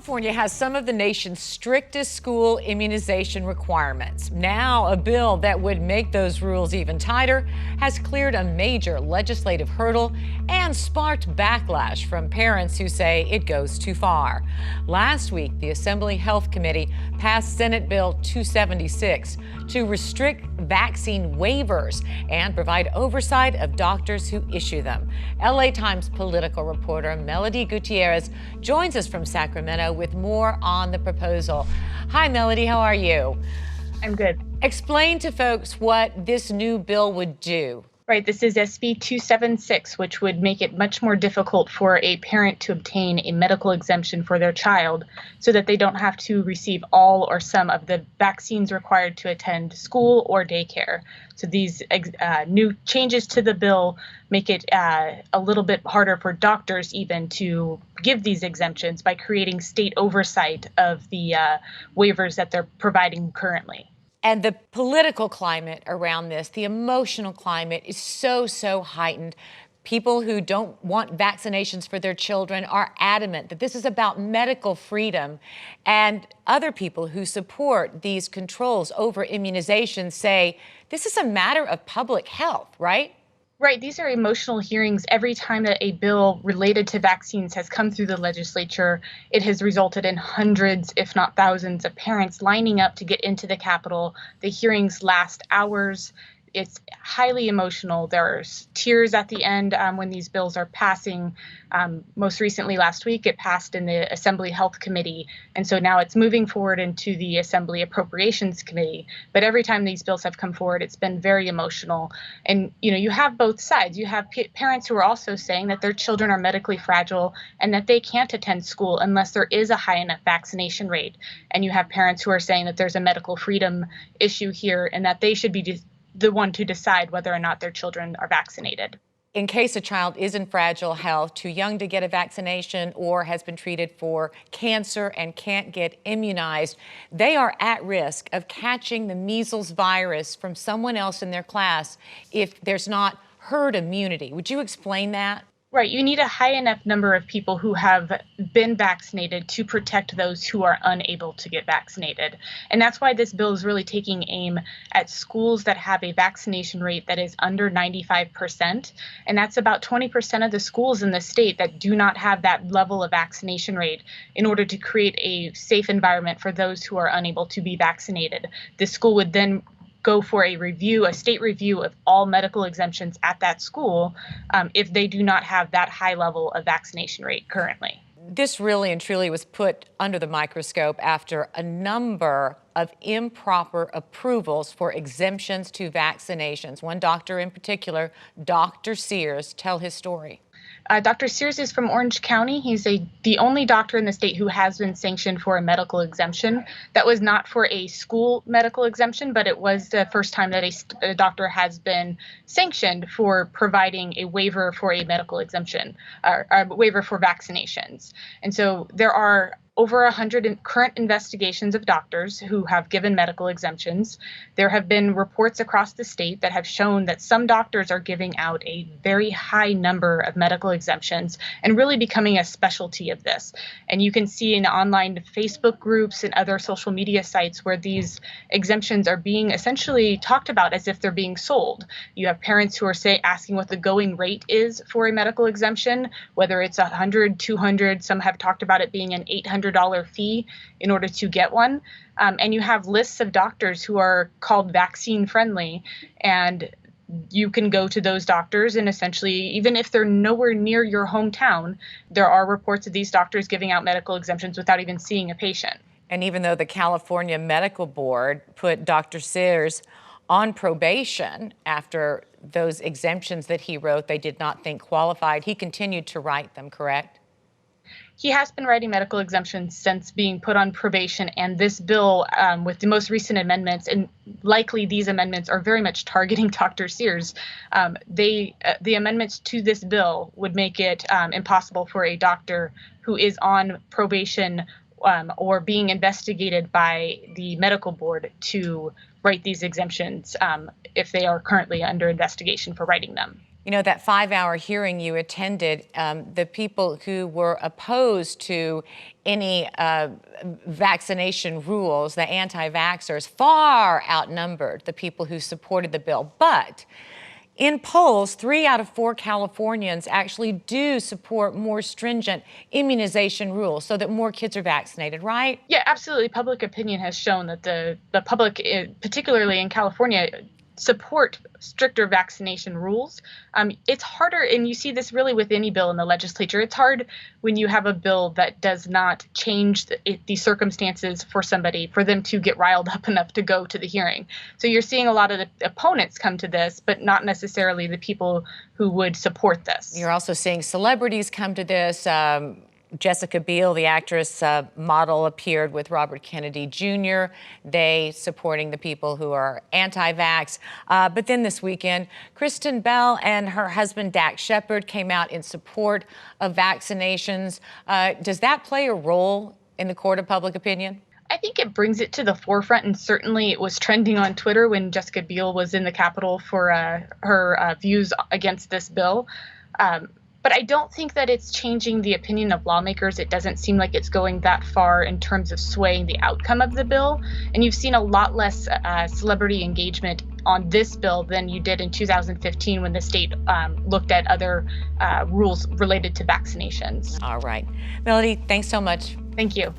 California has some of the nation's strictest school immunization requirements. Now, a bill that would make those rules even tighter has cleared a major legislative hurdle and sparked backlash from parents who say it goes too far. Last week, the Assembly Health Committee passed Senate Bill 276 to restrict vaccine waivers and provide oversight of doctors who issue them. LA Times political reporter Melody Gutierrez joins us from Sacramento with more on the proposal. Hi, Melody, how are you? I'm good. Explain to folks what this new bill would do. Right, this is SB 276, which would make it much more difficult for a parent to obtain a medical exemption for their child so that they don't have to receive all or some of the vaccines required to attend school or daycare. So these new changes to the bill make it a little bit harder for doctors even to give these exemptions by creating state oversight of the waivers that they're providing currently. And the political climate around this, the emotional climate is so heightened. People who don't want vaccinations for their children are adamant that this is about medical freedom. And other people who support these controls over immunization say this is a matter of public health, right? Right. These are emotional hearings. Every time that a bill related to vaccines has come through the legislature, it has resulted in hundreds, if not thousands, of parents lining up to get into the Capitol. The hearings last hours. It's highly emotional. There's tears at the end when these bills are passing. Most recently, last week, it passed in the Assembly Health Committee. And so now it's moving forward into the Assembly Appropriations Committee. But every time these bills have come forward, it's been very emotional. And, you have both sides. You have parents who are also saying that their children are medically fragile and that they can't attend school unless there is a high enough vaccination rate. And you have parents who are saying that there's a medical freedom issue here and that they should be the one to decide whether or not their children are vaccinated. In case a child is in fragile health, too young to get a vaccination, or has been treated for cancer and can't get immunized, they are at risk of catching the measles virus from someone else in their class if there's not herd immunity. Would you explain that? Right. You need a high enough number of people who have been vaccinated to protect those who are unable to get vaccinated. And that's why this bill is really taking aim at schools that have a vaccination rate that is under 95%. And that's about 20% of the schools in the state that do not have that level of vaccination rate in order to create a safe environment for those who are unable to be vaccinated. The school would then go for a state review of all medical exemptions at that school if they do not have that high level of vaccination rate currently. This really and truly was put under the microscope after a number of improper approvals for exemptions to vaccinations. One doctor in particular, Dr. Sears, tell his story. Dr. Sears is from Orange County. He's the only doctor in the state who has been sanctioned for a medical exemption. That was not for a school medical exemption, but it was the first time that a doctor has been sanctioned for providing a waiver for a medical exemption, or a waiver for vaccinations. And so there are over 100 current investigations of doctors who have given medical exemptions. There have been reports across the state that have shown that some doctors are giving out a very high number of medical exemptions and really becoming a specialty of this. And you can see in online Facebook groups and other social media sites where these exemptions are being essentially talked about as if they're being sold. You have parents who are asking what the going rate is for a medical exemption, whether it's $100, $200. Some have talked about it being an $800 fee in order to get one. And you have lists of doctors who are called vaccine friendly, and you can go to those doctors and essentially, even if they're nowhere near your hometown, there are reports of these doctors giving out medical exemptions without even seeing a patient. And even though the California Medical Board put Dr. Sears on probation after those exemptions that he wrote they did not think qualified, he continued to write them, correct? He has been writing medical exemptions since being put on probation, and this bill, with the most recent amendments, and likely these amendments are very much targeting Dr. Sears, the amendments to this bill would make it impossible for a doctor who is on probation or being investigated by the medical board to write these exemptions if they are currently under investigation for writing them. You know, that 5-hour hearing you attended, the people who were opposed to any vaccination rules, the anti-vaxxers, far outnumbered the people who supported the bill. But in polls, 3 out of 4 Californians actually do support more stringent immunization rules so that more kids are vaccinated, right? Yeah, absolutely. Public opinion has shown that the public, particularly in California, support stricter vaccination rules. It's harder, and you see this really with any bill in the legislature. It's hard when you have a bill that does not change the circumstances for somebody, for them to get riled up enough to go to the hearing. So you're seeing a lot of the opponents come to this, but not necessarily the people who would support this. You're also seeing celebrities come to this. Jessica Biel, the actress model, appeared with Robert Kennedy Jr. They supporting the people who are anti-vax. But then this weekend, Kristen Bell and her husband Dax Shepard came out in support of vaccinations. Does that play a role in the court of public opinion? I think it brings it to the forefront, and certainly it was trending on Twitter when Jessica Biel was in the Capitol for her views against this bill. But I don't think that it's changing the opinion of lawmakers. It doesn't seem like it's going that far in terms of swaying the outcome of the bill. And you've seen a lot less celebrity engagement on this bill than you did in 2015 when the state looked at other rules related to vaccinations. All right. Melody, thanks so much. Thank you.